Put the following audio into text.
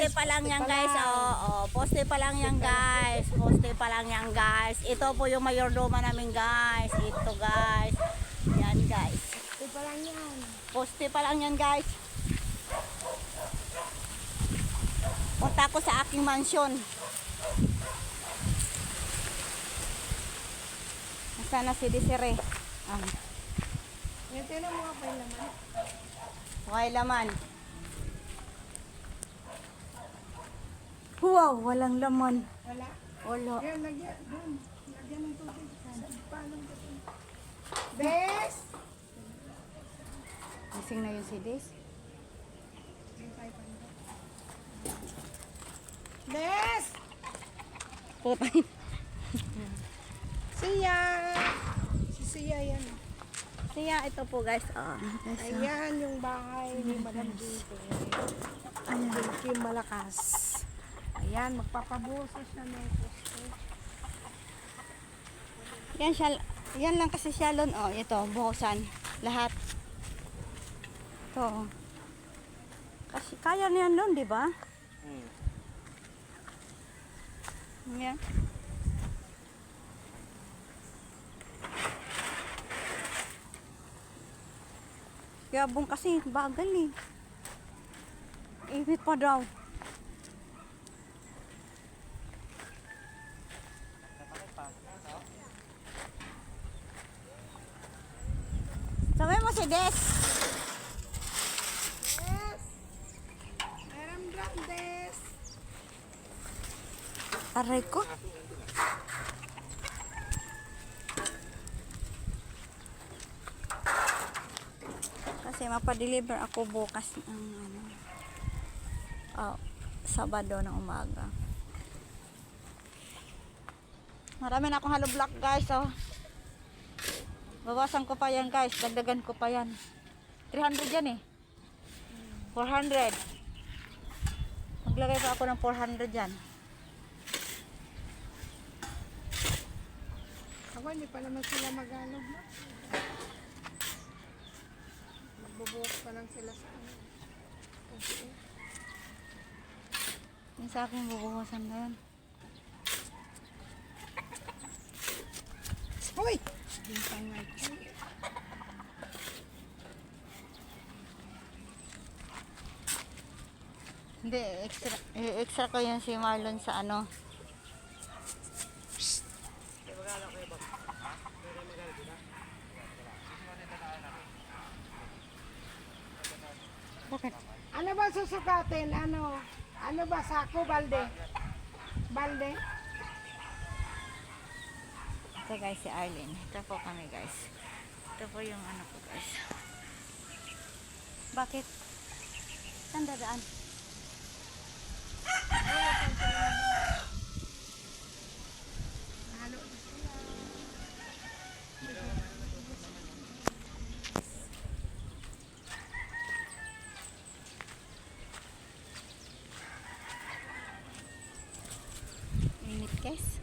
poste pa lang yan guys. Poste pa lang yan guys. Poste pa lang yan guys. Ito po yung mayordoma namin guys. Ito guys. Yan guys. Poste pa lang yan. Poste pa lang yan guys. Punta ko sa aking mansyon. Nasaan na si Desiree? Ito na mga pailaman. Okay laman. Wow, walang laman. Wala. Wala. Yan, lagyan. Doon. Lagyan ng tubig. Paano ka ito? Bes! Gising na yung si Des. Bes! Putay. Siya! Si Siya yan. Kaya ito po guys. Ayan yung bahay ni Madam Dito. Ayan. Kim Malakas. Ayan, magpapabuso siya ng poste. Yan siya. Yan lang kasi siya lon. Ito, buhusan. Lahat. Ito. Kasi kaya na yan lon, di ba? Yan. Yabong kasi, bagal eh. Init pa daw. Sabay mo si Des. Yes! Meron grandes. Aray ko. Kasi mapadeliver ako bukas ng Sabado ng umaga. Marami na akong hollow block guys. Bawasan ko pa yan guys. Dagdagan ko pa yan. 300 yan eh. 400. Maglagay pa ako ng 400 yan. Ako, hindi pa naman sila mag-alog na. Magbubuhok pa lang sila sa ano. Okay. Yung sa akin bubuhasan na yan. Hoy! Bintang nga ito. Hindi, extra ko yan si Marlon sa ano. Bakit? Ano ba susukatin? Ano ba? Sako? Balde? Balde? Ito guys si Arlene. Ito po kami guys. Ito po yung ano ko guys. Bakit? Saan dadaan? Halo na sila. Init guys.